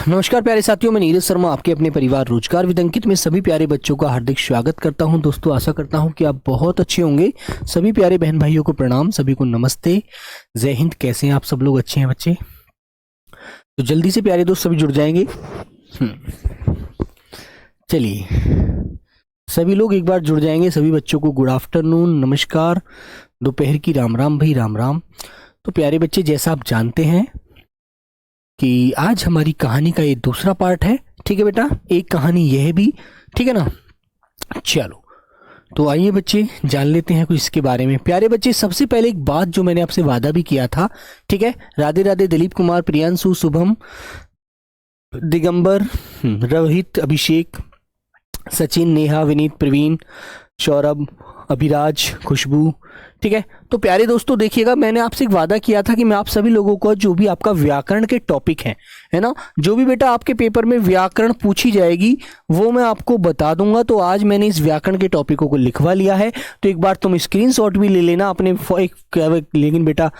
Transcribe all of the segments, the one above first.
नमस्कार प्यारे साथियों, मैं नीरज शर्मा आपके अपने परिवार रोजगार विद अंकित में सभी प्यारे बच्चों का हार्दिक स्वागत करता हूं। दोस्तों, आशा करता हूं कि आप बहुत अच्छे होंगे। सभी प्यारे बहन भाइयों को प्रणाम, सभी को नमस्ते, जय हिंद। कैसे हैं आप सब लोग? अच्छे हैं बच्चे? तो जल्दी से प्यारे दोस्त सभी जुड़ जाएंगे। चलिए, सभी लोग एक बार जुड़ जाएंगे। सभी बच्चों को गुड आफ्टरनून, नमस्कार, दोपहर की राम राम भाई, राम राम। तो प्यारे बच्चे, जैसा आप जानते हैं कि आज हमारी कहानी का ये दूसरा पार्ट है। ठीक है बेटा, एक कहानी यह भी, ठीक है ना। चलो, तो आइए बच्चे जान लेते हैं कुछ इसके बारे में। प्यारे बच्चे, सबसे पहले एक बात जो मैंने आपसे वादा भी किया था, ठीक है। राधे राधे दिलीप कुमार, प्रियांशु, शुभम, दिगंबर, रोहित, अभिषेक, सचिन, नेहा, विनीत, प्रवीण, सौरभ, अभिराज, खुशबू, ठीक है। तो प्यारे दोस्तों देखिएगा, मैंने आपसे एक वादा किया था कि मैं आप सभी लोगों को जो भी आपका व्याकरण के टॉपिक है ना, जो भी बेटा आपके पेपर में व्याकरण पूछी जाएगी वो मैं आपको बता दूंगा। तो आज मैंने इस व्याकरण के टॉपिकों को लिखवा लिया है। तो एक बार तुम स्क्रीनशॉट भी ले लेना अपने लेकिन बेटा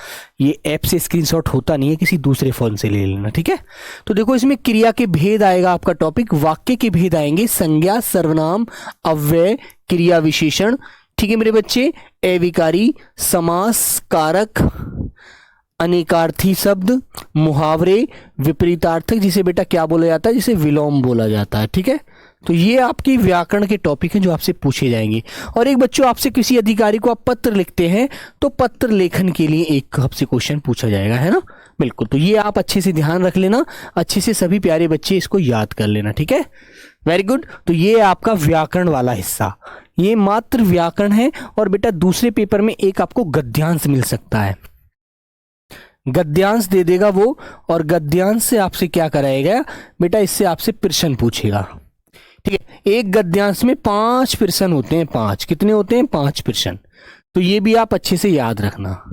ये ऐप से स्क्रीनशॉट होता नहीं है, किसी दूसरे फोन से ले लेना, ठीक है। तो देखो, इसमें क्रिया के भेद आएगा आपका टॉपिक, वाक्य के भेद आएंगे, संज्ञा, सर्वनाम, अव्यय, क्रिया विशेषण, ठीक है मेरे बच्चे, एविकारी, समास, कारक, अनेकार्थी शब्द, मुहावरे, विपरीतार्थक, जिसे बेटा क्या बोला जाता है, जिसे विलोम बोला जाता है, ठीक है। तो ये आपकी व्याकरण के टॉपिक हैं जो आपसे पूछे जाएंगे। और एक बच्चों, आपसे किसी अधिकारी को आप पत्र लिखते हैं तो पत्र लेखन के लिए एक आपसे क्वेश्चन पूछा जाएगा, है ना। बिल्कुल, तो ये आप अच्छे से ध्यान रख लेना, अच्छे से सभी प्यारे बच्चे इसको याद कर लेना, ठीक है। Very good. तो ये आपका व्याकरण वाला हिस्सा, ये मात्र व्याकरण है। और बेटा दूसरे पेपर में एक आपको गद्यांश मिल सकता है, गद्यांश दे देगा वो, और गद्यांश से आपसे क्या कराएगा बेटा, इससे आपसे प्रश्न पूछेगा, ठीक है। एक गद्यांश में 5 प्रश्न होते हैं, 5 कितने होते हैं, 5 प्रश्न। तो ये भी आप अच्छे से याद रखना।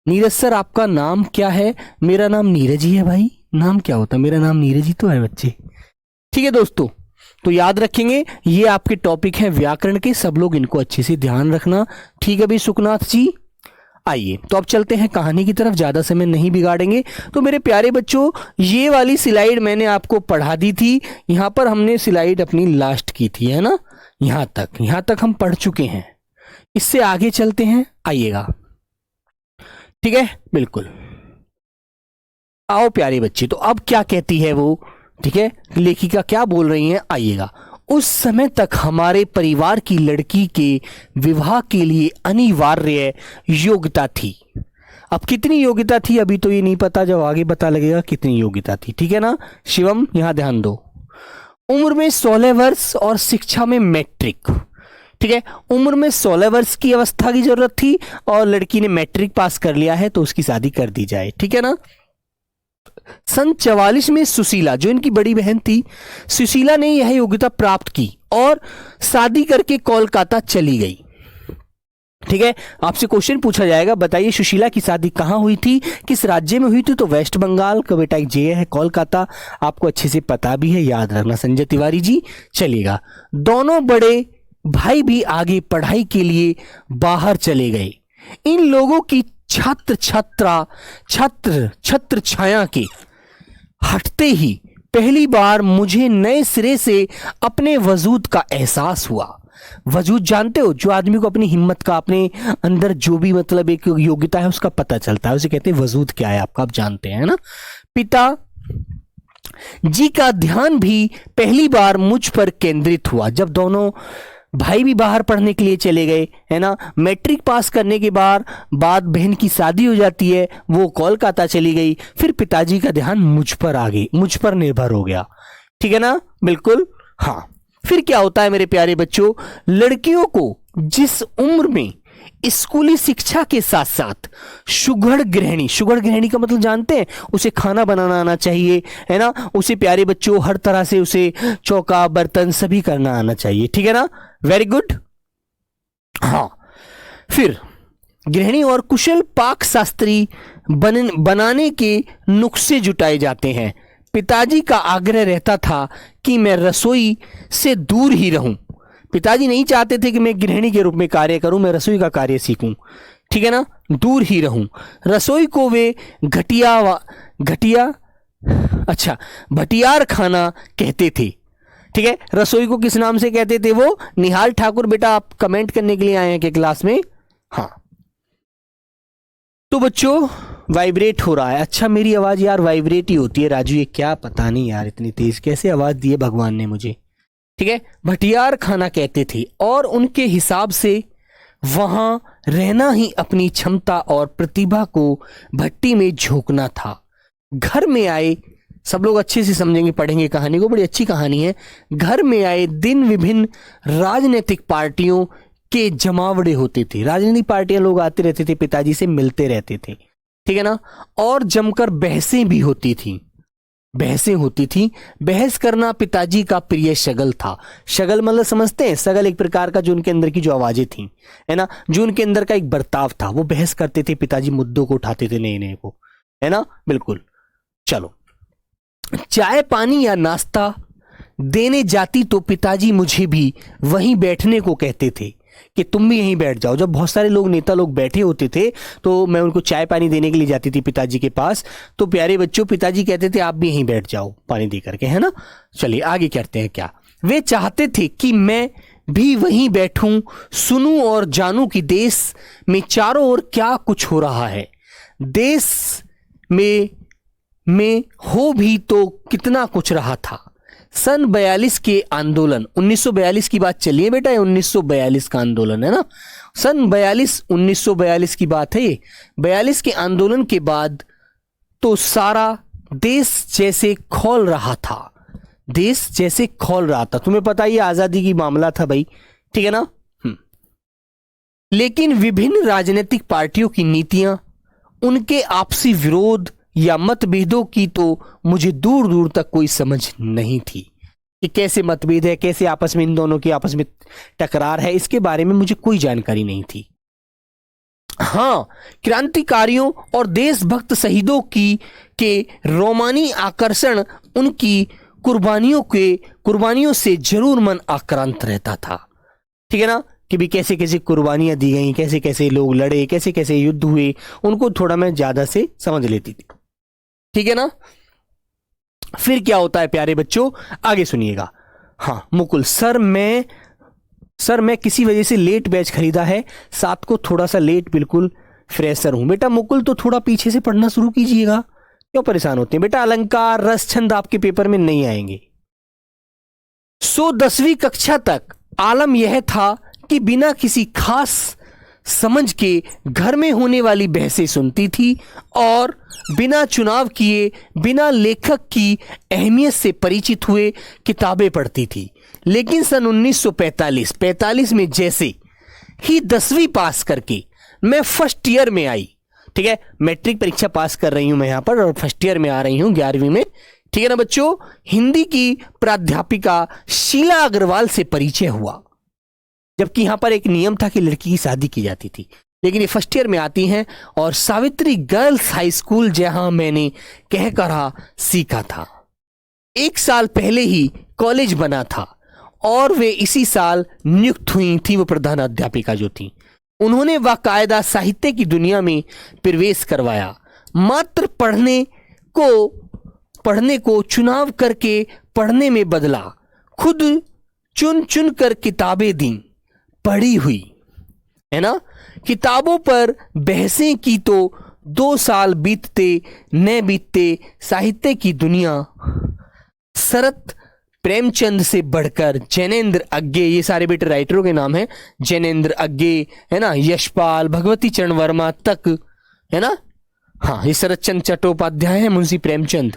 नीरज सर आपका नाम क्या है? मेरा नाम नीरज ही है भाई। नाम क्या होता है? मेरा नाम नीरज ही तो है बच्चे, ठीक है दोस्तों। तो याद रखेंगे, ये आपके टॉपिक हैं व्याकरण के, सब लोग इनको अच्छे से ध्यान रखना, ठीक है भाई सुखनाथ जी। आइए, तो अब चलते हैं कहानी की तरफ, ज्यादा समय नहीं बिगाड़ेंगे। तो मेरे प्यारे बच्चों, ये वाली स्लाइड मैंने आपको पढ़ा दी थी, यहां पर हमने स्लाइड अपनी लास्ट की थी, है ना। यहां तक हम पढ़ चुके हैं। इससे आगे चलते हैं, आइएगा, ठीक है। बिल्कुल, आओ प्यारे बच्चे। तो अब क्या कहती है वो, ठीक है, लेखिका क्या बोल रही हैं, आइएगा। उस समय तक हमारे परिवार की लड़की के विवाह के लिए अनिवार्य योग्यता थी। अब कितनी योग्यता थी अभी तो ये नहीं पता, जब आगे पता लगेगा कितनी योग्यता थी, ठीक है ना। शिवम यहां ध्यान दो। उम्र में 16 वर्ष और शिक्षा में मैट्रिक, ठीक है। उम्र में 16 वर्ष की अवस्था की जरूरत थी और लड़की ने मैट्रिक पास कर लिया है, तो उसकी शादी कर दी जाए, ठीक है ना। सन 44 में सुशीला, जो इनकी बड़ी बहन थी, सुशीला ने यह योग्यता प्राप्त की और शादी करके कोलकाता चली गई, ठीक है। आपसे क्वेश्चन पूछा जाएगा, बताइए सुशीला की शादी कहां हुई थी, किस राज्य में हुई थी? तो वेस्ट बंगाल का बेटा एक जगह है कोलकाता, आपको अच्छे से पता भी है, याद रखना संजय तिवारी जी। चलिएगा, दोनों बड़े भाई भी आगे पढ़ाई के लिए बाहर चले गए। इन लोगों की छत्र छाया के हटते ही पहली बार मुझे नए सिरे से अपने वजूद का एहसास हुआ। वजूद जानते हो, जो आदमी को अपनी हिम्मत का, अपने अंदर जो भी मतलब एक योग्यता है उसका पता चलता है, उसे कहते हैं वजूद क्या है आपका, आप जानते हैं ना। पिता जी का ध्यान भी पहली बार मुझ पर केंद्रित हुआ, जब दोनों भाई भी बाहर पढ़ने के लिए चले गए, है ना। मैट्रिक पास करने के बाद बहन की शादी हो जाती है, वो कोलकाता चली गई, फिर पिताजी का ध्यान मुझ पर निर्भर हो गया, ठीक है ना। बिल्कुल, हाँ। फिर क्या होता है मेरे प्यारे बच्चों, लड़कियों को जिस उम्र में स्कूली शिक्षा के साथ साथ सुघड़ गृहिणी का मतलब जानते हैं, उसे खाना बनाना आना चाहिए, है ना। उसे प्यारे बच्चों हर तरह से उसे चौका बर्तन सभी करना आना चाहिए, ठीक है ना। वेरी गुड, हाँ। फिर गृहिणी और कुशल पाक शास्त्री बनाने के नुस्खे जुटाए जाते हैं। पिताजी का आग्रह रहता था कि मैं रसोई से दूर ही रहूं। पिताजी नहीं चाहते थे कि मैं गृहिणी के रूप में कार्य करूं, मैं रसोई का कार्य सीखूं, ठीक है ना, दूर ही रहूं। रसोई को वे घटिया अच्छा, भटियार खाना कहते थे। ठीक है, रसोई को किस नाम से कहते थे वो? निहाल ठाकुर। बेटा आप कमेंट करने के लिए आए हैं कि क्लास में? हाँ। तो बच्चों वाइब्रेट हो रहा है। अच्छा, मेरी आवाज यार वाइब्रेट ही होती है राजू, ये क्या पता नहीं यार, इतनी तेज कैसे आवाज दी है भगवान ने मुझे। ठीक है, भटियार खाना कहते थे और उनके हिसाब से वहां रहना ही अपनी क्षमता और प्रतिभा को भट्टी में झोंकना था। घर में आए, सब लोग अच्छे से समझेंगे, पढ़ेंगे कहानी को, बड़ी अच्छी कहानी है। घर में आए दिन विभिन्न राजनीतिक पार्टियों के जमावड़े होते थे। राजनीतिक पार्टियां लोग आते रहते थे, पिताजी से मिलते रहते थे। ठीक है ना, और जमकर बहसें भी होती थी। बहसें होती थी। बहस करना पिताजी का प्रिय शगल था। शगल मतलब समझते हैं? शगल एक प्रकार का जो उनके अंदर की जो आवाजें थी, है ना, जो उनके अंदर का एक बर्ताव था, वो बहस करते थे। पिताजी मुद्दों को उठाते थे, नए नए को, है ना, बिल्कुल। चलो, चाय पानी या नाश्ता देने जाती तो पिताजी मुझे भी वहीं बैठने को कहते थे कि तुम भी यहीं बैठ जाओ। जब बहुत सारे लोग, नेता लोग बैठे होते थे तो मैं उनको चाय पानी देने के लिए जाती थी पिताजी के पास, तो प्यारे बच्चों पिताजी कहते थे आप भी यहीं बैठ जाओ पानी दे करके, है ना। चलिए आगे करते हैं। क्या वे चाहते थे कि मैं भी वहीं बैठूं, सुनूं और जानूं कि देश में चारों ओर क्या कुछ हो रहा है। देश में हो भी तो कितना कुछ रहा था। सन 42 के आंदोलन, 1942 की बात चलिए बेटा, 1942 का आंदोलन है ना, सन 1942 की बात है ये। 42 के आंदोलन के बाद तो सारा देश जैसे खौल रहा था। देश जैसे खौल रहा था, तुम्हें पता ही आजादी की मामला था भाई, ठीक है ना। लेकिन विभिन्न राजनीतिक पार्टियों की नीतियां, उनके आपसी विरोध या मतभेदों की तो मुझे दूर दूर तक कोई समझ नहीं थी कि कैसे मतभेद है, कैसे आपस में इन दोनों की आपस में टकरार है, इसके बारे में मुझे कोई जानकारी नहीं थी। हाँ, क्रांतिकारियों और देशभक्त शहीदों के रोमानी आकर्षण, उनकी कुर्बानियों से जरूर मन आक्रांत रहता था। ठीक है ना, कि भी कैसे कैसे कुर्बानियां दी गई, कैसे कैसे लोग लड़े, कैसे कैसे युद्ध हुए, उनको थोड़ा मैं ज्यादा से समझ लेती थी। ठीक है ना। फिर क्या होता है प्यारे बच्चों, आगे सुनिएगा। हाँ मुकुल, सर मैं किसी वजह से लेट बैच खरीदा है, साथ को थोड़ा सा लेट, बिल्कुल फ्रेशर हूं। बेटा मुकुल तो थोड़ा पीछे से पढ़ना शुरू कीजिएगा, क्यों परेशान होते हैं बेटा। अलंकार रस छंद आपके पेपर में नहीं आएंगे। 10वीं कक्षा तक आलम यह था कि बिना किसी खास समझ के घर में होने वाली बहसें सुनती थी और बिना चुनाव किए, बिना लेखक की अहमियत से परिचित हुए किताबें पढ़ती थी। लेकिन सन 1945 में जैसे ही 10वीं पास करके मैं फर्स्ट ईयर में आई, ठीक है, मैट्रिक परीक्षा पास कर रही हूं मैं यहां पर और फर्स्ट ईयर में आ रही हूं 11वीं में, ठीक है ना बच्चों। हिंदी की प्राध्यापिका शीला अग्रवाल से परिचय हुआ, जबकि यहां पर एक नियम था कि लड़की की शादी की जाती थी, लेकिन ये फर्स्ट ईयर में आती हैं और सावित्री गर्ल्स हाई स्कूल जहां मैंने कह करा सीखा था। 1 साल पहले ही कॉलेज बना था और वे इसी साल नियुक्त हुई थी, वो प्रधान अध्यापिका जो थी। उन्होंने बाकायदा साहित्य की दुनिया में प्रवेश करवाया। मात्र पढ़ने को चुनाव करके पढ़ने में बदला। खुद चुन चुन कर किताबें दी, पढ़ी हुई, है ना। किताबों पर बहसें की तो 2 साल बीतते न बीतते साहित्य की दुनिया शरत प्रेमचंद से बढ़कर जैनेन्द्र अज्ञे, ये सारे बेटे राइटरों के नाम हैं, जैनेन्द्र अज्ञे, है ना, यशपाल, भगवती चरण वर्मा तक, है ना। हाँ, ये शरत चंद्र चट्टोपाध्याय है, मुंशी प्रेमचंद,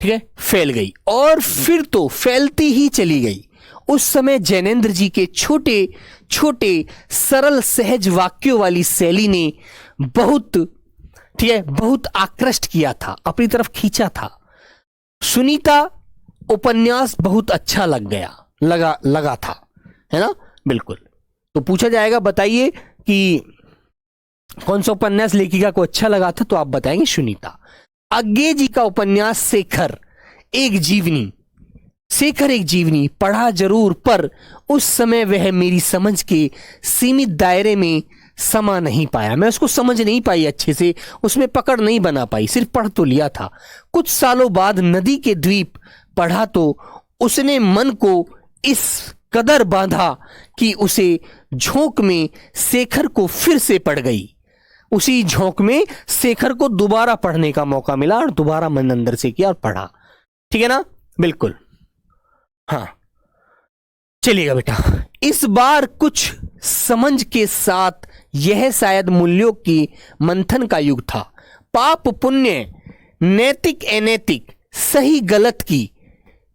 ठीक है, फैल गई और फिर तो फैलती ही चली गई। उस समय जैनेन्द्र जी के छोटे छोटे सरल सहज वाक्यों वाली शैली ने बहुत, ठीक है, बहुत आकृष्ट किया था, अपनी तरफ खींचा था। सुनीता उपन्यास बहुत अच्छा लगा था, है ना, बिल्कुल। तो पूछा जाएगा बताइए कि कौन सा उपन्यास लेखिका को अच्छा लगा था, तो आप बताएंगे सुनीता। अज्ञे जी का उपन्यास शेखर एक जीवनी पढ़ा जरूर, पर उस समय वह मेरी समझ के सीमित दायरे में समा नहीं पाया, मैं उसको समझ नहीं पाई अच्छे से, उसमें पकड़ नहीं बना पाई, सिर्फ पढ़ तो लिया था। कुछ सालों बाद नदी के द्वीप पढ़ा तो उसने मन को इस कदर बांधा कि उसे झोंक में शेखर को फिर से पड़ गई। उसी झोंक में शेखर को दोबारा पढ़ने का मौका मिला और दोबारा मन अंदर से किया और पढ़ा। ठीक है ना, बिल्कुल। हाँ चलिएगा बेटा, इस बार कुछ समझ के साथ यह शायद मूल्यों की मंथन का युग था। पाप पुण्य, नैतिक अनैतिक, सही गलत की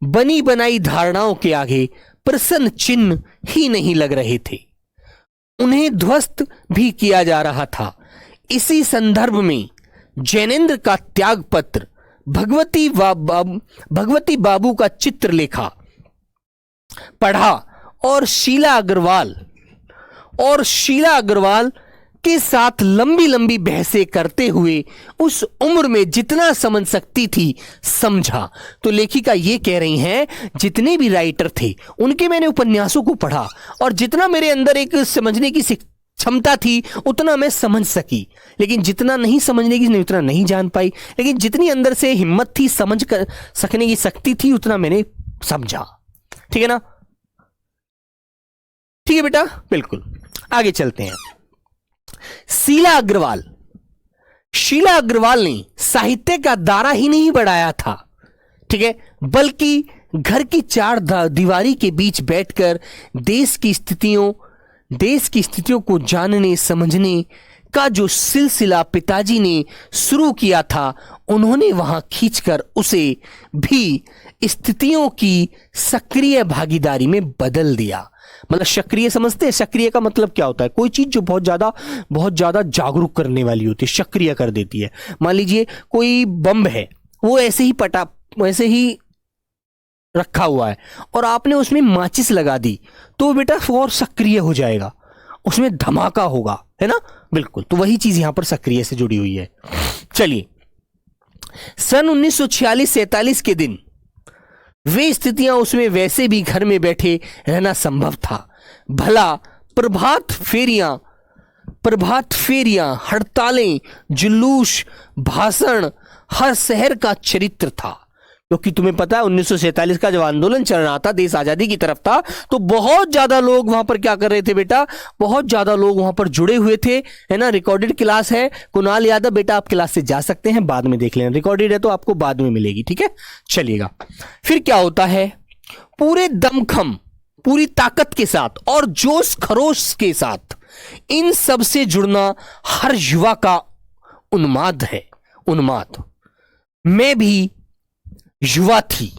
बनी बनाई धारणाओं के आगे प्रश्न चिन्ह ही नहीं लग रहे थे, उन्हें ध्वस्त भी किया जा रहा था। इसी संदर्भ में जैनेन्द्र का त्याग पत्र, भगवती बाबू का चित्रलेखा पढ़ा और शीला अग्रवाल के साथ लंबी लंबी बहसें करते हुए उस उम्र में जितना समझ सकती थी समझा। तो लेखिका ये कह रही हैं, जितने भी राइटर थे उनके मैंने उपन्यासों को पढ़ा और जितना मेरे अंदर एक समझने की क्षमता थी उतना मैं समझ सकी, लेकिन जितना नहीं समझने की उतना नहीं जान पाई, लेकिन जितनी अंदर से हिम्मत थी समझ कर सकने की शक्ति थी उतना मैंने समझा। ठीक है ना, ठीक है बेटा, बिल्कुल। आगे चलते हैं। शीला अग्रवाल ने साहित्य का दायरा ही नहीं बढ़ाया था, ठीक है, बल्कि घर की चार दीवारी के बीच बैठकर देश की स्थितियों को जानने समझने का जो सिलसिला पिताजी ने शुरू किया था, उन्होंने वहां खींचकर उसे भी स्थितियों की सक्रिय भागीदारी में बदल दिया। मतलब सक्रिय समझते हैं, सक्रिय का मतलब क्या होता है? कोई चीज जो बहुत ज्यादा जागरूक करने वाली होती है, सक्रिय कर देती है। मान लीजिए कोई बम है, वो ऐसे ही रखा हुआ है और आपने उसमें माचिस लगा दी तो बेटा और सक्रिय हो जाएगा, उसमें धमाका होगा, है ना, बिल्कुल। तो वही चीज यहां पर सक्रिय से जुड़ी हुई है। चलिए, सन 1946-47 के दिन वे स्थितियां उसमें वैसे भी घर में बैठे रहना संभव था। भला प्रभात फेरियां, हड़तालें, जुलूस, भाषण हर शहर का चरित्र था। क्योंकि तुम्हें पता है 1947 का जब आंदोलन चल रहा था, देश आजादी की तरफ था, तो बहुत ज्यादा लोग वहां पर क्या कर रहे थे बेटा, बहुत ज्यादा लोग वहां पर जुड़े हुए थे, है ना। रिकॉर्डेड क्लास है, कुणाल यादव बेटा आप क्लास से जा सकते हैं, बाद में देख लेना, रिकॉर्डेड है तो आपको बाद में मिलेगी, ठीक है। चलिएगा, फिर क्या होता है, पूरे दमखम, पूरी ताकत के साथ और जोश खरोश के साथ इन सब से जुड़ना हर युवा का उन्माद है, उन्माद। मैं भी युवा थी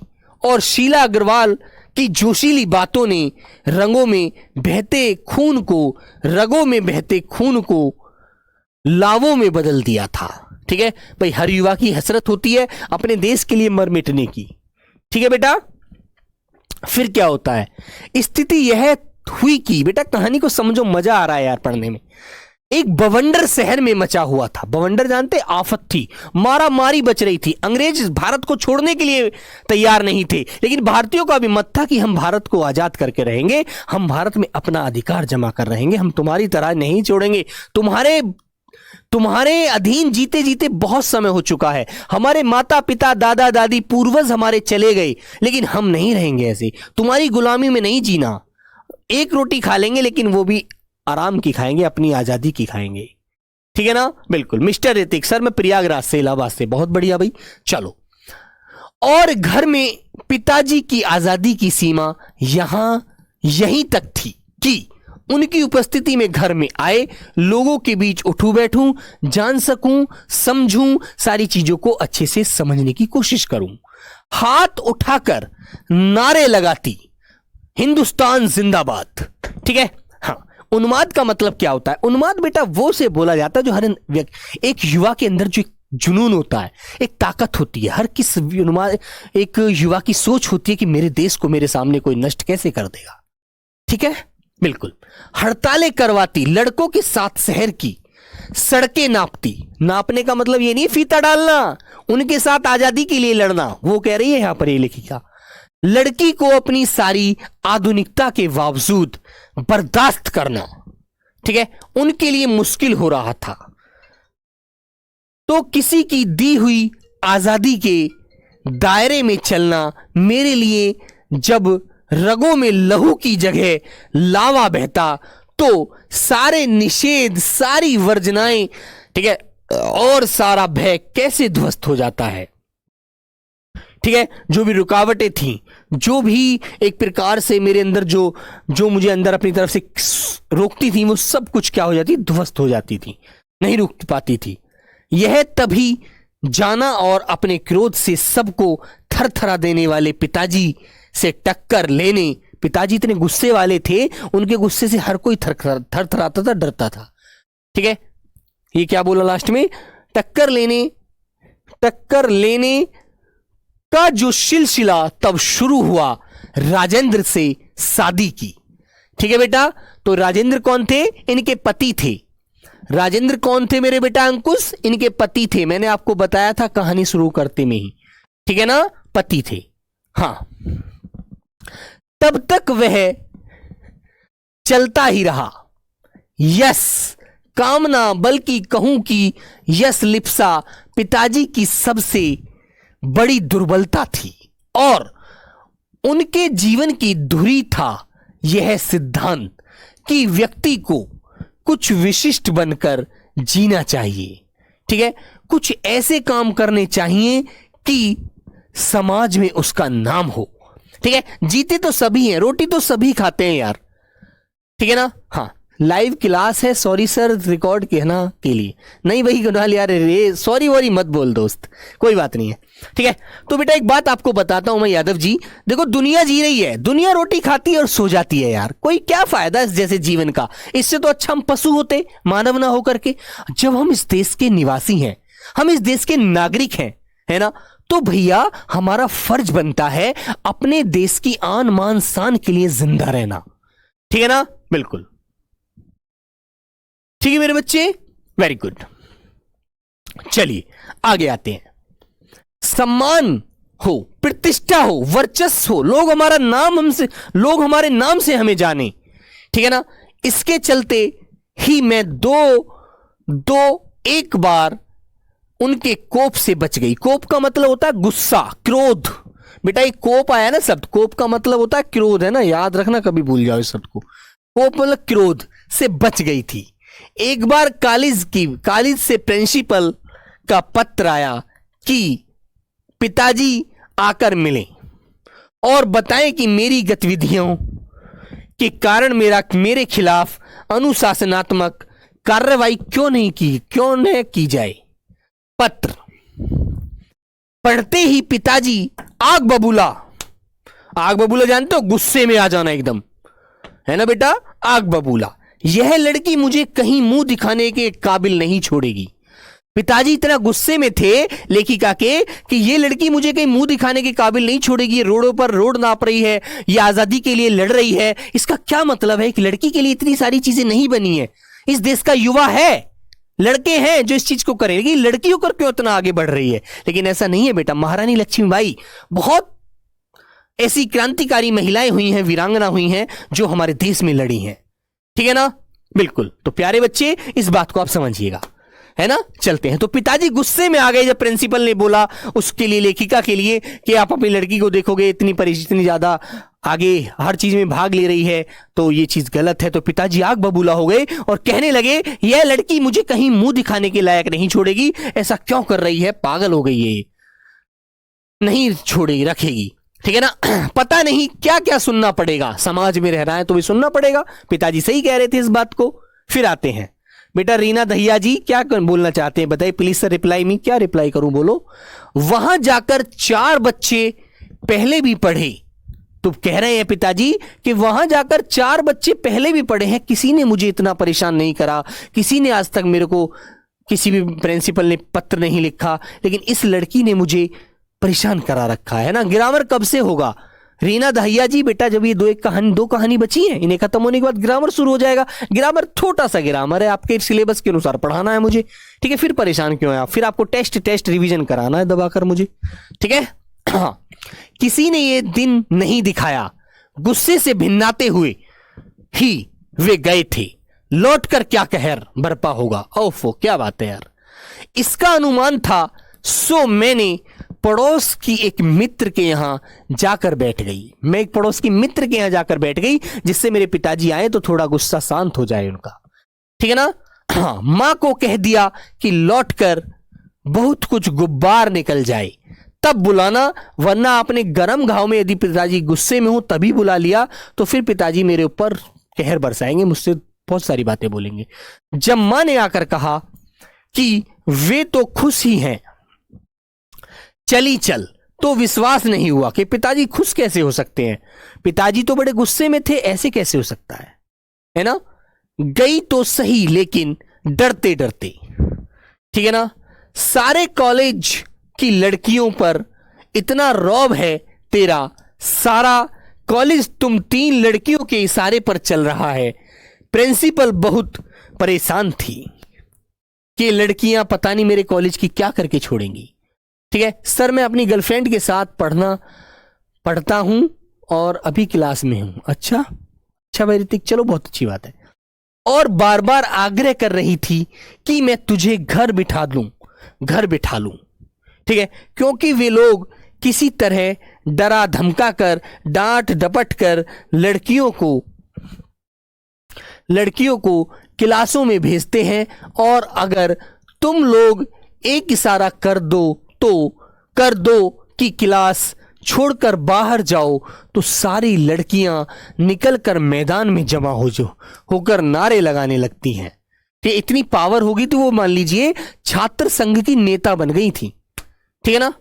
और शीला अग्रवाल की जोशीली बातों ने रगों में बहते खून को लावों में बदल दिया था। ठीक है भाई, हर युवा की हसरत होती है अपने देश के लिए मर मिटने की, ठीक है बेटा। फिर क्या होता है, स्थिति यह हुई कि बेटा कहानी को समझो, मजा आ रहा है यार पढ़ने में। एक बवंडर शहर में मचा हुआ था, बवंडर जानते, आफत थी, मारा मारी बच रही थी। अंग्रेज भारत को छोड़ने के लिए तैयार नहीं थे, लेकिन भारतीयों का भी मत था कि हम भारत को आजाद करके रहेंगे, हम भारत में अपना अधिकार जमा कर रहेंगे, हम तुम्हारी तरह नहीं छोड़ेंगे, तुम्हारे अधीन जीते जीते बहुत समय हो चुका है, हमारे माता पिता दादा दादी पूर्वज हमारे चले गए, लेकिन हम नहीं रहेंगे ऐसे, तुम्हारी गुलामी में नहीं जीना। एक रोटी खा लेंगे लेकिन वो भी आराम की खाएंगे, अपनी आजादी की खाएंगे, ठीक है ना, बिल्कुल। मिस्टर ऋतिक सर, मैं प्रयागराज से, इलाहाबाद से, बहुत बढ़िया भाई, चलो। और घर में पिताजी की आजादी की सीमा यहीं तक थी कि उनकी उपस्थिति में घर में आए लोगों के बीच उठूं बैठूं, जान सकूं, समझूं, सारी चीजों को अच्छे से समझने की कोशिश करूं, हाथ उठाकर नारे लगाती, हिंदुस्तान जिंदाबाद, ठीक है। हाँ, उन्माद का मतलब क्या होता है? उन्माद बेटा वो से बोला जाता है जो हर एक युवा के अंदर जो एक जुनून होता है, एक ताकत होती है, हर किस उन्माद एक युवा की सोच होती है कि मेरे देश को मेरे सामने कोई नष्ट कैसे कर देगा, ठीक है, बिल्कुल। हड़तालें करवाती, लड़कों के साथ शहर की सड़कें नापती, नापने का मतलब ये नहीं फीता डालना, उनके साथ आजादी के लिए लड़ना, वो कह रही है यहां पर ये लेखिका। लड़की को अपनी सारी आधुनिकता के बावजूद बर्दाश्त करना, ठीक है, उनके लिए मुश्किल हो रहा था। तो किसी की दी हुई आजादी के दायरे में चलना मेरे लिए, जब रगों में लहू की जगह लावा बहता तो सारे निषेध, सारी वर्जनाएं, ठीक है, और सारा भय कैसे ध्वस्त हो जाता है। ठीक है, जो भी रुकावटें थी, जो भी एक प्रकार से मेरे अंदर जो मुझे अंदर अपनी तरफ से रोकती थी, वो सब कुछ क्या हो जाती, ध्वस्त हो जाती थी, नहीं रुक पाती थी। यह तभी जाना और अपने क्रोध से सबको थरथरा देने वाले पिताजी से टक्कर लेने, पिताजी इतने गुस्से वाले थे, उनके गुस्से से हर कोई थरथराता था, डरता था। ठीक है, ये क्या बोला लास्ट में, टक्कर लेने का जो सिलसिला तब शुरू हुआ राजेंद्र से शादी की। ठीक है बेटा, तो राजेंद्र कौन थे, इनके पति थे। राजेंद्र कौन थे मेरे बेटा अंकुश, इनके पति थे, मैंने आपको बताया था कहानी शुरू करते में ही, ठीक है ना, पति थे। हां, तब तक वह चलता ही रहा। यस कामना, बल्कि कहूं कि यस लिप्सा पिताजी की सबसे बड़ी दुर्बलता थी और उनके जीवन की धुरी था यह सिद्धांत कि व्यक्ति को कुछ विशिष्ट बनकर जीना चाहिए। ठीक है, कुछ ऐसे काम करने चाहिए कि समाज में उसका नाम हो। ठीक है, जीते तो सभी हैं, रोटी तो सभी खाते हैं यार, ठीक है ना। हाँ, लाइव क्लास है, सॉरी सर रिकॉर्ड कहना के लिए नहीं, वही गुनाह यार, रे सॉरी वॉरी मत बोल दोस्त, कोई बात नहीं है। ठीक है, तो बेटा एक बात आपको बताता हूं मैं यादव जी, देखो दुनिया जी रही है, दुनिया रोटी खाती है और सो जाती है यार, कोई क्या फायदा इस जैसे जीवन का, इससे तो अच्छा हम पशु होते, मानव ना होकर के। जब हम इस देश के निवासी हैं, हम इस देश के नागरिक हैं, है ना, तो भैया हमारा फर्ज बनता है अपने देश की आन मान शान के लिए जिंदा रहना। ठीक है ना, बिल्कुल ठीक है मेरे बच्चे, वेरी गुड। चलिए आगे आते हैं। सम्मान हो, प्रतिष्ठा हो, वर्चस्व हो, लोग हमारे नाम से हमें जाने, ठीक है ना, इसके चलते ही मैं एक बार उनके कोप से बच गई। कोप का मतलब होता है गुस्सा, क्रोध। बेटा एक कोप आया ना शब्द, कोप का मतलब होता है क्रोध, है ना, याद रखना, कभी भूल जाओ इस शब्द को। कोप मतलब क्रोध से बच गई थी। एक बार कॉलेज से प्रिंसिपल का पत्र आया कि पिताजी आकर मिले और बताएं कि मेरी गतिविधियों के कारण मेरे खिलाफ अनुशासनात्मक कार्रवाई क्यों न की जाए। पत्र पढ़ते ही पिताजी आग बबूला जानते हो, गुस्से में आ जाना एकदम, है ना बेटा, आग बबूला। यह लड़की मुझे कहीं मुंह दिखाने के काबिल नहीं छोड़ेगी। पिताजी इतना गुस्से में थे लेखिका के कि ये लड़की मुझे कहीं मुंह दिखाने के काबिल नहीं छोड़ेगी, ये रोडों पर रोड नाप रही है, ये आजादी के लिए लड़ रही है। इसका क्या मतलब है कि लड़की के लिए इतनी सारी चीजें नहीं बनी है, इस देश का युवा है, लड़के हैं जो इस चीज को करेंगे, लड़की होकर क्यों इतना आगे बढ़ रही है। लेकिन ऐसा नहीं है बेटा, महारानी लक्ष्मीबाई, बहुत ऐसी क्रांतिकारी महिलाएं हुई हैं, वीरांगना हुई हैं जो हमारे देश में लड़ी हैं, ठीक है ना, बिल्कुल। तो प्यारे बच्चे इस बात को आप समझिएगा, है ना। चलते हैं। तो पिताजी गुस्से में आ गए जब प्रिंसिपल ने बोला उसके लिए, लेखिका के लिए, कि आप अपनी लड़की को देखोगे इतनी ज्यादा आगे हर चीज में भाग ले रही है तो ये चीज गलत है। तो पिताजी आग बबूला हो गए और कहने लगे यह लड़की मुझे कहीं मुंह दिखाने के लायक नहीं छोड़ेगी, ऐसा क्यों कर रही है, पागल हो गई है, नहीं छोड़ेगी, रखेगी, ठीक है ना। पता नहीं क्या क्या सुनना पड़ेगा, समाज में रह रहा है तो भी सुनना पड़ेगा। पिताजी सही कह रहे थे इस बात को। फिर आते हैं बेटा रीना दहिया जी, क्या बोलना चाहते हैं बताइए प्लीज सर, रिप्लाई मी, क्या रिप्लाई करूं बोलो। वहां जाकर 4 बच्चे पहले भी पढ़े, तो कह रहे हैं पिताजी कि वहां जाकर 4 बच्चे पहले भी पढ़े हैं, किसी ने मुझे इतना परेशान नहीं करा, किसी ने आज तक मेरे को, किसी भी प्रिंसिपल ने पत्र नहीं लिखा, लेकिन इस लड़की ने मुझे परेशान करा रखा है ना। ग्रामर कब से होगा रीना दहिया जी? बेटा जब ये दो कहानी बची हैं, इन्हें खत्म होने के बाद ग्रामर शुरू हो जाएगा। ग्रामर छोटा सा ग्रामर है, आपके सिलेबस के अनुसार पढ़ाना है मुझे, ठीक है। फिर परेशान क्यों है आप, फिर आपको टेस्ट रिवीजन कराना है दबाकर मुझे, ठीक है। हाँ, किसी ने ये दिन नहीं दिखाया, गुस्से से भिन्नाते हुए ही वे गए थे। लौट कर क्या कहर बरपा होगा। ओफो, क्या बात है यार। इसका अनुमान था, सो मैंने पड़ोस की एक मित्र के यहां जाकर बैठ गई। मैं एक पड़ोस की मित्र के यहां जाकर बैठ गई, जिससे मेरे पिताजी आए तो थोड़ा गुस्सा शांत हो जाए उनका, ठीक है ना। हाँ, मां को कह दिया कि लौटकर बहुत कुछ गुब्बार निकल जाए तब बुलाना, वरना अपने गर्म घाव में यदि पिताजी गुस्से में हो तभी बुला लिया तो फिर पिताजी मेरे ऊपर कहर बरसाएंगे, मुझसे बहुत सारी बातें बोलेंगे। जब मां ने आकर कहा कि वे तो खुश ही हैं, चली चल, तो विश्वास नहीं हुआ कि पिताजी खुश कैसे हो सकते हैं। पिताजी तो बड़े गुस्से में थे, ऐसे कैसे हो सकता है ना। गई तो सही, लेकिन डरते डरते, ठीक है ना। सारे कॉलेज की लड़कियों पर इतना रौब है तेरा, सारा कॉलेज तुम 3 लड़कियों के इशारे पर चल रहा है। प्रिंसिपल बहुत परेशान थी कि लड़कियां पता नहीं मेरे कॉलेज की क्या करके छोड़ेंगी। ठीक है सर, मैं अपनी गर्लफ्रेंड के साथ पढ़ता हूं और अभी क्लास में हूं। अच्छा भाई ऋतिक, चलो बहुत अच्छी बात है। और बार बार आग्रह कर रही थी कि मैं तुझे घर बिठा लूं, ठीक है, क्योंकि वे लोग किसी तरह डरा धमका कर, डांट डपट कर लड़कियों को क्लासों में भेजते हैं, और अगर तुम लोग एक इशारा कर दो कि क्लास छोड़कर बाहर जाओ तो सारी लड़कियां निकलकर मैदान में जमा होकर नारे लगाने लगती हैं कि इतनी पावर होगी तो वो मान लीजिए छात्र संघ की नेता बन गई थी। ठीक है ना,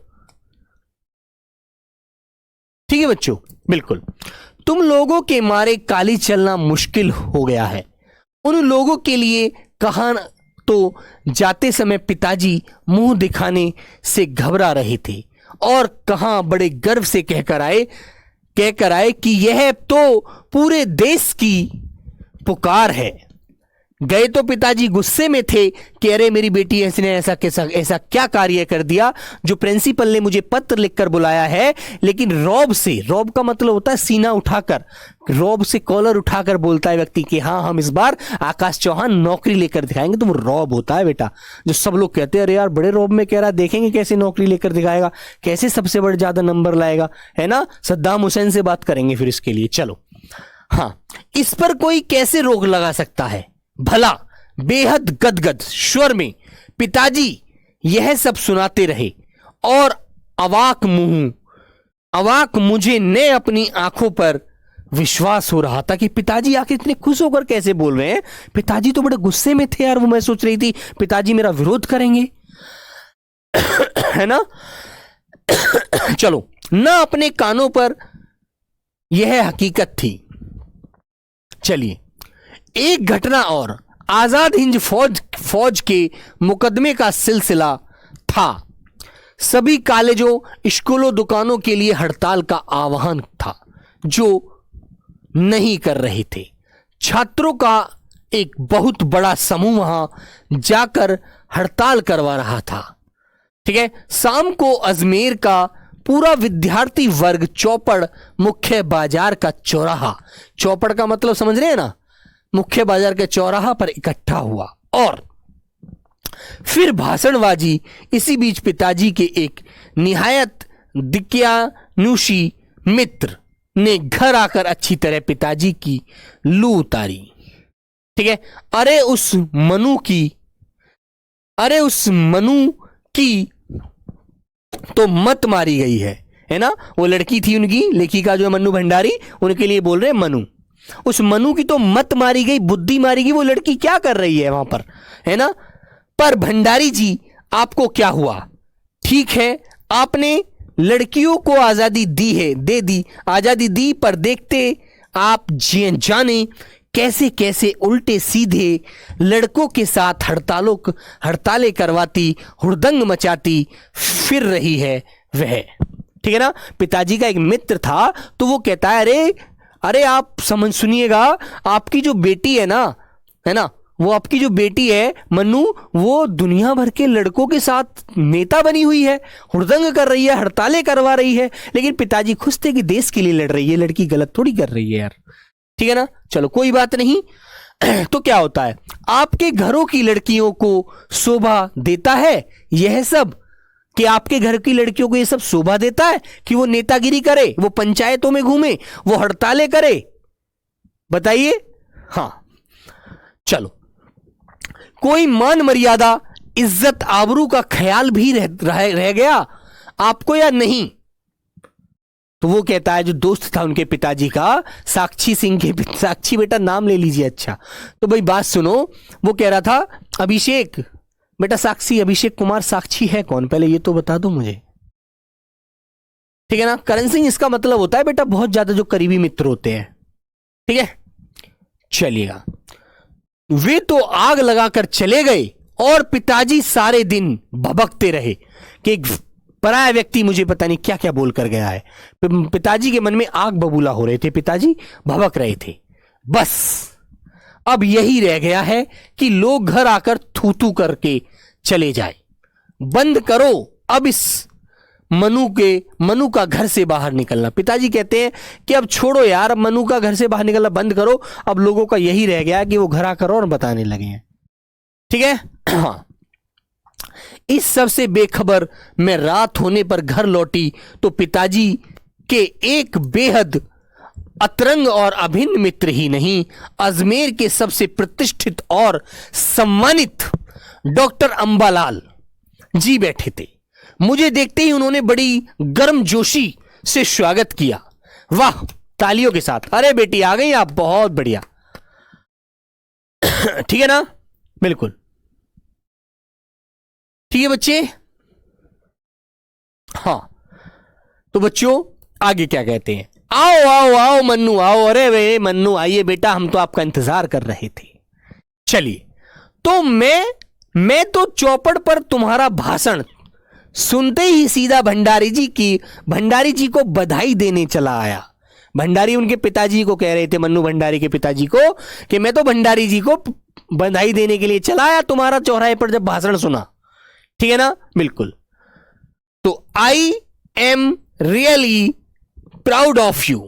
ठीक है बच्चों, बिल्कुल। तुम लोगों के मारे काली चलना मुश्किल हो गया है। उन लोगों के लिए कहां तो जाते समय पिताजी मुंह दिखाने से घबरा रहे थे, और कहां बड़े गर्व से कहकर आए कि यह तो पूरे देश की पुकार है। गए तो पिताजी गुस्से में थे कि अरे मेरी बेटी ने ऐसा क्या कार्य कर दिया जो प्रिंसिपल ने मुझे पत्र लिखकर बुलाया है। लेकिन रौब का मतलब होता है सीना उठाकर, रौब से कॉलर उठाकर बोलता है व्यक्ति कि हाँ हम इस बार आकाश चौहान नौकरी लेकर दिखाएंगे। तो वो रौब होता है बेटा, जो सब लोग कहते हैं अरे यार बड़े रौब में कह रहा, देखेंगे कैसे नौकरी लेकर दिखाएगा, कैसे सबसे बड़े ज्यादा नंबर लाएगा, है ना। सद्दाम हुसैन से बात करेंगे फिर इसके लिए। चलो हाँ, इस पर कोई कैसे रोक लगा सकता है भला। बेहद गदगद स्वर में पिताजी यह सब सुनाते रहे, और अवाक मुझे ने अपनी आंखों पर विश्वास हो रहा था कि पिताजी आके इतने खुश होकर कैसे बोल रहे हैं। पिताजी तो बड़े गुस्से में थे यार, वो मैं सोच रही थी पिताजी मेरा विरोध करेंगे, है ना। चलो ना, अपने कानों पर यह हकीकत थी। चलिए, एक घटना और, आजाद हिंद फौज के मुकदमे का सिलसिला था। सभी कॉलेजों स्कूलों दुकानों के लिए हड़ताल का आह्वान था, जो नहीं कर रहे थे। छात्रों का एक बहुत बड़ा समूह वहां जाकर हड़ताल करवा रहा था। ठीक है, शाम को अजमेर का पूरा विद्यार्थी वर्ग चौपड़ मुख्य बाजार का चौराहा, चौपड़ का मतलब समझ रहे हैं ना, मुख्य बाजार के चौराहा पर इकट्ठा हुआ, और फिर भाषणबाजी। इसी बीच पिताजी के एक निहायत दिक्यानुशी मित्र ने घर आकर अच्छी तरह पिताजी की लू उतारी। ठीक है, अरे उस मनु की तो मत मारी गई है ना। वो लड़की थी उनकी लेखिका जो है मन्नू भंडारी, उनके लिए बोल रहे हैं मनु। उस मनु की तो मत मारी गई, बुद्धि मारी गई। वो लड़की क्या कर रही है वहां पर, है ना। पर भंडारी जी आपको क्या हुआ? ठीक है, आपने लड़कियों को आजादी दे दी आजादी दी, पर देखते आप जाने कैसे कैसे उल्टे सीधे लड़कों के साथ हड़तालें करवाती, हुड़दंग मचाती फिर रही है वह। ठीक है ना, पिताजी का एक मित्र था तो वो कहता है अरे आप सुनिएगा, आपकी जो बेटी है ना, वो आपकी जो बेटी है मन्नू, वो दुनिया भर के लड़कों के साथ नेता बनी हुई है, हुड़दंग कर रही है, हड़तालें करवा रही है। लेकिन पिताजी खुश थे कि देश के लिए लड़ रही है, लड़की गलत थोड़ी कर रही है यार। ठीक है ना, चलो कोई बात नहीं। तो क्या होता है, आपके घरों की लड़कियों को शोभा देता है यह सब, कि आपके घर की लड़कियों को यह सब शोभा देता है कि वो नेतागिरी करे, वो पंचायतों में घूमे, वो हड़तालें करे? बताइए। हां, चलो, कोई मान मर्यादा, इज्जत, आबरू का ख्याल भी रह गया आपको या नहीं? तो वो कहता है, जो दोस्त था उनके पिताजी का, साक्षी सिंह के, साक्षी बेटा नाम ले लीजिए। अच्छा, तो भाई बात सुनो, वो कह रहा था, अभिषेक बेटा, साक्षी, अभिषेक कुमार साक्षी है कौन, पहले ये तो बता दो मुझे, ठीक है ना? करण सिंह इसका मतलब होता है बेटा बहुत ज्यादा जो करीबी मित्र होते हैं, ठीक है? चलिएगा। वे तो आग लगाकर चले गए और पिताजी सारे दिन भभकते रहे कि एक पराया व्यक्ति मुझे पता नहीं क्या क्या बोलकर गया है। पिताजी के मन में आग बबूला हो रहे थे, पिताजी भभक रहे थे। बस अब यही रह गया है कि लोग घर आकर थू थू करके चले जाए। बंद करो अब इस मनु का घर से बाहर निकलना। पिताजी कहते हैं कि अब छोड़ो यार, मनु का घर से बाहर निकलना बंद करो। अब लोगों का यही रह गया कि वो घर आकर और बताने लगे हैं, ठीक है? हाँ, इस सब से बेखबर मैं रात होने पर घर लौटी तो पिताजी के एक बेहद अतरंग और अभिन्न मित्र ही नहीं, अजमेर के सबसे प्रतिष्ठित और सम्मानित डॉक्टर अंबालाल जी बैठे थे। मुझे देखते ही उन्होंने बड़ी गर्मजोशी से स्वागत किया। वाह, तालियों के साथ। अरे बेटी आ गई आप, बहुत बढ़िया, ठीक है ना? बिल्कुल ठीक है बच्चे। हाँ, तो बच्चों आगे क्या कहते हैं? आओ आओ आओ मन्नू आओ। अरे वे मन्नू आइए बेटा, हम तो आपका इंतजार कर रहे थे। चलिए, तो मैं तो चौपड़ पर तुम्हारा भाषण सुनते ही सीधा भंडारी जी को बधाई देने चला आया। भंडारी उनके पिताजी को कह रहे थे, मन्नू भंडारी के पिताजी को, कि मैं तो भंडारी जी को बधाई देने के लिए चला आया तुम्हारा चौराहे पर जब भाषण सुना, ठीक है ना? बिल्कुल। तो I am really proud of you,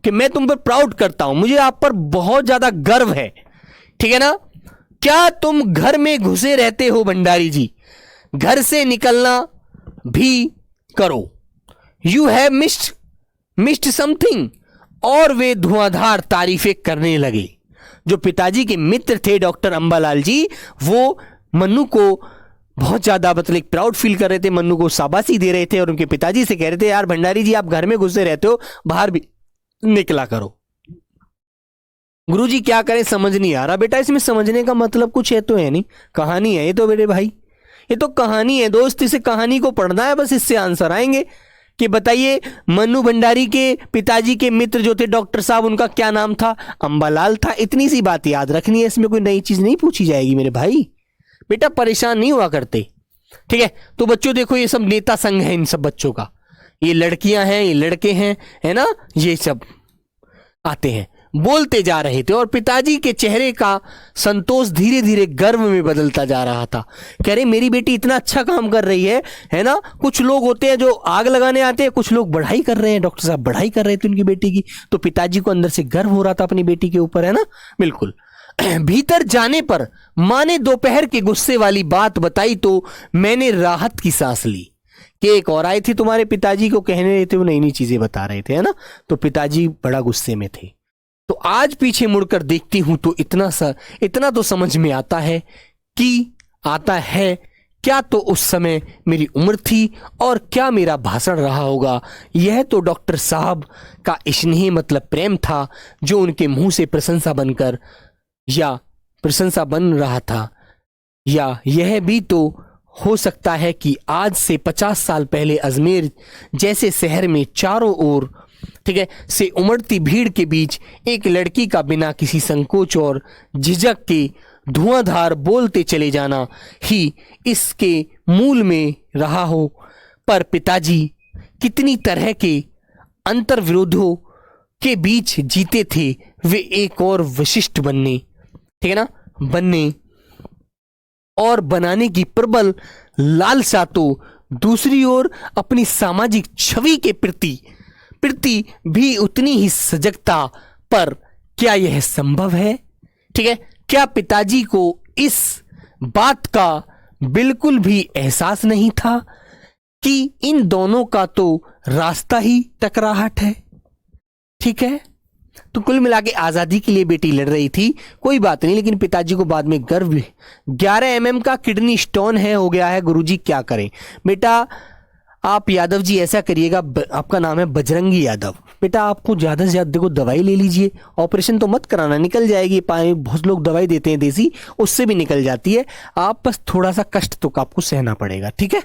कि मैं तुम पर प्राउड करता हूं, मुझे आप पर बहुत ज्यादा गर्व है, ठीक है ना? क्या तुम घर में घुसे रहते हो भंडारी जी? घर से निकलना भी करो। You have missed something. और वे धुआंधार तारीफें करने लगे। जो पिताजी के मित्र थे डॉक्टर अंबालाल जी, वो मन्नू को बहुत ज्यादा मतलब प्राउड फील कर रहे थे, मन्नू को शाबाशी दे रहे थे और उनके पिताजी से कह रहे थे, यार भंडारी जी आप घर में घुसे रहते हो, बाहर भी निकला करो। गुरुजी क्या करें, समझ नहीं आ रहा। बेटा इसमें समझने का मतलब कुछ है तो है नहीं, कहानी है ये तो मेरे भाई, ये तो कहानी है दोस्त, इसे कहानी को पढ़ना है बस, इससे आंसर आएंगे। कि बताइए मन्नू भंडारी के पिताजी के मित्र जो थे डॉक्टर साहब, उनका क्या नाम था? अंबालाल था। इतनी सी बात याद रखनी है, इसमें कोई नई चीज नहीं पूछी जाएगी मेरे भाई। बेटा परेशान नहीं हुआ करते, ठीक है? तो बच्चों देखो, ये सब नेता संघ है इन सब बच्चों का, ये लड़कियां हैं, ये लड़के हैं, है ना? ये सब आते हैं, बोलते जा रहे थे और पिताजी के चेहरे का संतोष धीरे धीरे गर्व में बदलता जा रहा था। कह रहे मेरी बेटी इतना अच्छा काम कर रही है ना? कुछ लोग होते हैं जो आग लगाने आते हैं, कुछ लोग बढ़ाई कर रहे हैं, डॉक्टर साहब बढ़ाई कर रहे थे उनकी बेटी की, तो पिताजी को अंदर से गर्व हो रहा था अपनी बेटी के ऊपर, है ना? बिल्कुल। भीतर जाने पर माँ ने दोपहर के गुस्से वाली बात बताई तो मैंने राहत की सांस ली कि एक और आए थे तुम्हारे पिताजी को कहने रहे थे, वो नई नई चीजें बता रहे थे, है ना? तो पिताजी बड़ा गुस्से में थे। तो आज पीछे मुड़कर देखती हूं तो इतना तो समझ में आता है क्या तो उस समय मेरी उम्र थी और क्या मेरा भाषण रहा होगा। यह तो डॉक्टर साहब का स्नेह मतलब प्रेम था जो उनके मुंह से प्रशंसा बन रहा था, या यह भी तो हो सकता है कि आज से 50 साल पहले अजमेर जैसे शहर में चारों ओर, ठीक है, से उमड़ती भीड़ के बीच एक लड़की का बिना किसी संकोच और झिझक के धुआंधार बोलते चले जाना ही इसके मूल में रहा हो। पर पिताजी कितनी तरह के अंतर्विरोधों के बीच जीते थे, वे एक और विशिष्ट बनने, ठीक है ना, बनने और बनाने की प्रबल लालसा तो दूसरी ओर अपनी सामाजिक छवि के प्रति भी उतनी ही सजगता। पर क्या यह संभव है ठीक है, क्या पिताजी को इस बात का बिल्कुल भी एहसास नहीं था कि इन दोनों का तो रास्ता ही टकराहट है? ठीक है, तो कुल मिला के आजादी के लिए बेटी लड़ रही थी, कोई बात नहीं, लेकिन पिताजी को बाद में गर्व 11 mm का किडनी स्टोन है हो गया है, गुरुजी क्या करें? बेटा आप यादव जी ऐसा करिएगा, आपका नाम है बजरंगी यादव, बेटा आपको ज़्यादा से ज़्यादा देखो दवाई ले लीजिए, ऑपरेशन तो मत कराना, निकल जाएगी, बहुत लोग दवाई देते हैं देसी, उससे भी निकल जाती है, आप बस थोड़ा सा कष्ट तो आपको सहना पड़ेगा, ठीक है?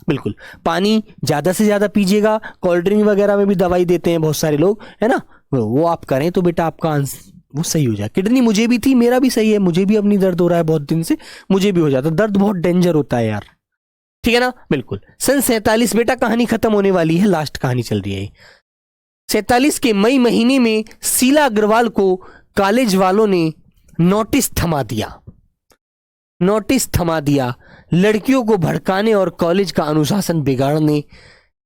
बिल्कुल, पानी ज़्यादा से ज़्यादा पीजिएगा, कोल्ड ड्रिंक वगैरह में भी दवाई देते हैं बहुत सारे लोग, है ना, वो आप करें तो बेटा आपका वो सही हो जाए। किडनी मुझे भी थी, मेरा भी सही है, मुझे भी अपनी दर्द हो रहा है बहुत दिन से, मुझे भी हो जाता, दर्द बहुत डेंजर होता है यार, ठीक है ना? बिल्कुल। सन 47 बेटा कहानी खत्म होने वाली है, लास्ट कहानी चल रही है। 47 के मई महीने में शीला अग्रवाल को कॉलेज वालों ने नोटिस थमा दिया, लड़कियों को भड़काने और कॉलेज का अनुशासन बिगाड़ने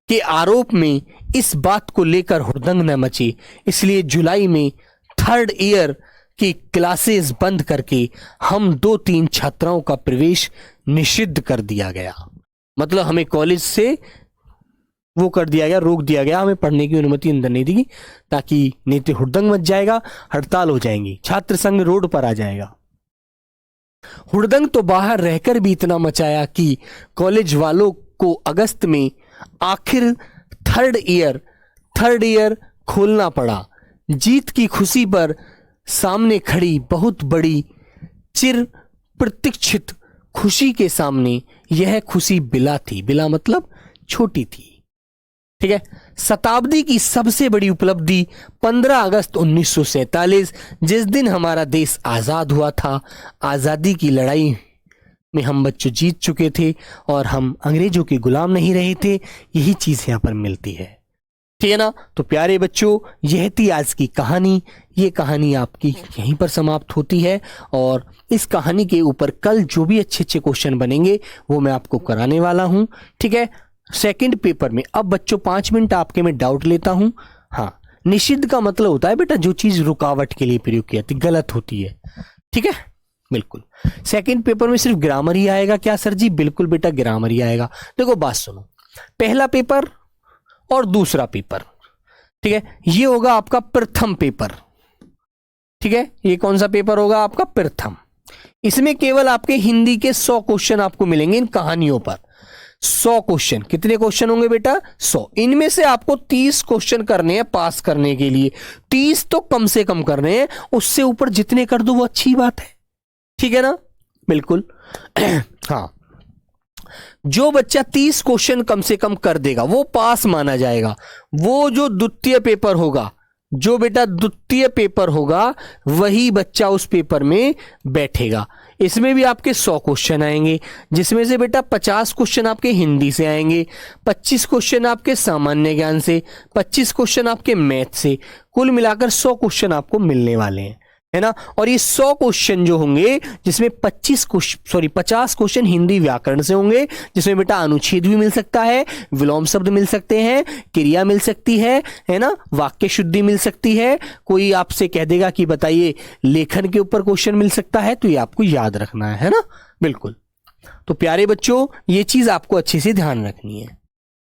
के आरोप में इस बात को लेकर हुड़दंग न मची, इसलिए जुलाई में 3rd ईयर की क्लासेस बंद करके हम 2-3 छात्राओं का प्रवेश निषिद्ध कर दिया गया। मतलब हमें कॉलेज से वो कर दिया गया, रोक दिया गया, हमें पढ़ने की अनुमति अंदर नहीं दी, ताकि नहीं तो हुड़दंग मच जाएगा, हड़ताल हो जाएंगी, छात्र संघ रोड पर आ जाएगा। हुड़दंग तो बाहर रहकर भी इतना मचाया कि कॉलेज वालों को अगस्त में आखिर 3rd ईयर खोलना पड़ा। जीत की खुशी पर सामने खड़ी बहुत बड़ी चिर प्रतीक्षित खुशी के सामने यह खुशी बिला थी, बिला मतलब छोटी थी, ठीक है? शताब्दी की सबसे बड़ी उपलब्धि 15 अगस्त 1947, जिस दिन हमारा देश आज़ाद हुआ था। आज़ादी की लड़ाई में हम बच्चों जीत चुके थे और हम अंग्रेजों के गुलाम नहीं रहे थे, यही चीज़ यहाँ पर मिलती है, ठीक है ना? तो प्यारे बच्चों, यह थी आज की कहानी। ये कहानी आपकी यहीं पर समाप्त होती है और इस कहानी के ऊपर कल जो भी अच्छे अच्छे क्वेश्चन बनेंगे वो मैं आपको कराने वाला हूँ, ठीक है? सेकंड पेपर में अब बच्चों 5 मिनट आपके में डाउट लेता हूँ। हाँ, निषिद्ध का मतलब होता है बेटा जो चीज़ रुकावट के लिए प्रयोग की जाती, गलत होती है, ठीक है? बिल्कुल। सेकंड पेपर में सिर्फ ग्रामर ही आएगा क्या सर जी? बिल्कुल बेटा ग्रामर ही आएगा। देखो बात सुनो, पहला पेपर और दूसरा पेपर, ठीक है, ये होगा आपका प्रथम पेपर, ठीक है? ये कौन सा पेपर होगा आपका? प्रथम। इसमें केवल आपके हिंदी के 100 क्वेश्चन आपको मिलेंगे इन कहानियों पर। 100 क्वेश्चन, कितने क्वेश्चन होंगे बेटा? 100। इनमें से आपको 30 क्वेश्चन करने हैं पास करने के लिए, 30 तो कम से कम करने हैं, उससे ऊपर जितने कर दो वो अच्छी बात है, ठीक है ना? बिल्कुल। हाँ, जो बच्चा 30 क्वेश्चन कम से कम कर देगा वो पास माना जाएगा। वो जो द्वितीय पेपर होगा, जो बेटा द्वितीय पेपर होगा, वही बच्चा उस पेपर में बैठेगा। इसमें भी आपके 100 क्वेश्चन आएंगे, जिसमें से बेटा 50 क्वेश्चन आपके हिंदी से आएंगे, 25 क्वेश्चन आपके सामान्य ज्ञान से, 25 क्वेश्चन आपके मैथ से, कुल मिलाकर 100 क्वेश्चन आपको मिलने वाले हैं, है ना? और ये 100 क्वेश्चन जो होंगे, जिसमें 50 क्वेश्चन हिंदी व्याकरण से होंगे, जिसमें बेटा अनुच्छेद भी मिल सकता है, विलोम शब्द मिल सकते हैं, क्रिया मिल सकती है ना, वाक्य शुद्धि मिल सकती है। कोई आपसे कह देगा कि बताइए लेखन के ऊपर क्वेश्चन मिल सकता है, तो ये आपको याद रखना है ना? बिल्कुल। तो प्यारे बच्चों, ये चीज आपको अच्छे से ध्यान रखनी है,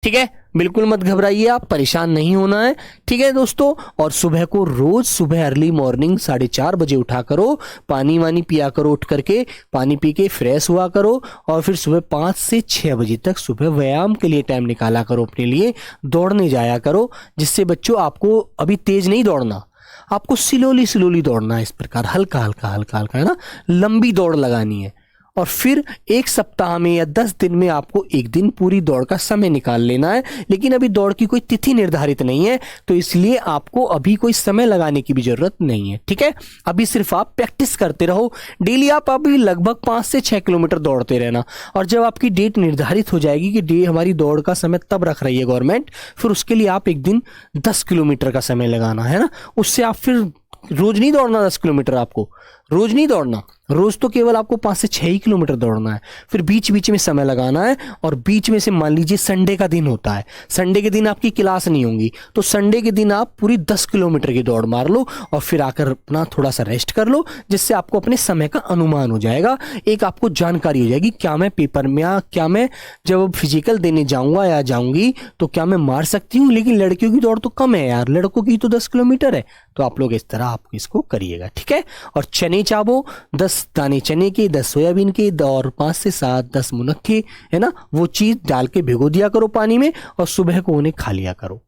ठीक है? बिल्कुल मत घबराइए, आप परेशान नहीं होना है, ठीक है दोस्तों? और सुबह को रोज सुबह अर्ली मॉर्निंग 4:30 बजे उठा करो, पानी वानी पिया करो, उठ करके पानी पी के फ्रेश हुआ करो, और फिर सुबह 5 से 6 बजे तक सुबह व्यायाम के लिए टाइम निकाला करो अपने लिए, दौड़ने जाया करो। जिससे बच्चों आपको अभी तेज नहीं दौड़ना, आपको स्लोली दौड़ना है, इस प्रकार हल्का हल्का, है ना? लंबी दौड़ लगानी है। और फिर 1 सप्ताह में या 10 दिन में आपको एक दिन पूरी दौड़ का समय निकाल लेना है। लेकिन अभी दौड़ की कोई तिथि निर्धारित नहीं है, तो इसलिए आपको अभी कोई समय लगाने की भी जरूरत नहीं है, ठीक है? अभी सिर्फ आप प्रैक्टिस करते रहो। डेली आप अभी लगभग 5 से 6 किलोमीटर दौड़ते रहना, और जब आपकी डेट निर्धारित हो जाएगी कि डे हमारी दौड़ का समय तब रख रही है गवर्नमेंट, फिर उसके लिए आप एक दिन 10 किलोमीटर का समय लगाना, है ना? उससे आप फिर रोज नहीं दौड़ना 10 किलोमीटर, आपको रोज नहीं दौड़ना, रोज तो केवल आपको 5 से 6 ही किलोमीटर दौड़ना है, फिर बीच बीच में समय लगाना है। और बीच में से मान लीजिए संडे का दिन होता है, संडे के दिन आपकी क्लास नहीं होंगी, तो संडे के दिन आप पूरी 10 किलोमीटर की दौड़ मार लो और फिर आकर अपना थोड़ा सा रेस्ट कर लो, जिससे आपको अपने समय का अनुमान हो जाएगा, एक आपको जानकारी हो जाएगी क्या मैं पेपर में क्या मैं जब फिजिकल देने जाऊंगा या जाऊंगी तो क्या मैं मार सकती हूँ। लेकिन लड़कियों की दौड़ तो कम है यार, लड़कों की तो 10 किलोमीटर है। तो आप लोग इस तरह आप इसको करिएगा, ठीक है। और चने चावो 10 दाने चने के, 10 सोयाबीन के और 5 से 7 10 मुनक्के, है ना, वो चीज डाल के भिगो दिया करो पानी में और सुबह को उन्हें खा लिया करो,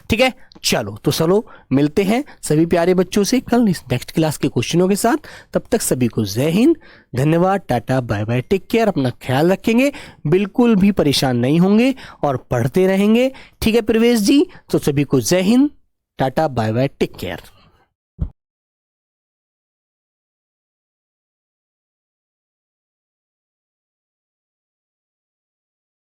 ठीक है। चलो मिलते हैं सभी प्यारे बच्चों से कल इस नेक्स्ट क्लास के क्वेश्चनों के साथ। तब तक सभी को जय हिंद, धन्यवाद, tata bye bye, take care, अपना ख्याल रखेंगे, बिल्कुल भी परेशान नहीं होंगे और पढ़ते रहेंगे, ठीक है प्रवेश जी। तो सभी को जय हिंद, tata bye bye, take care.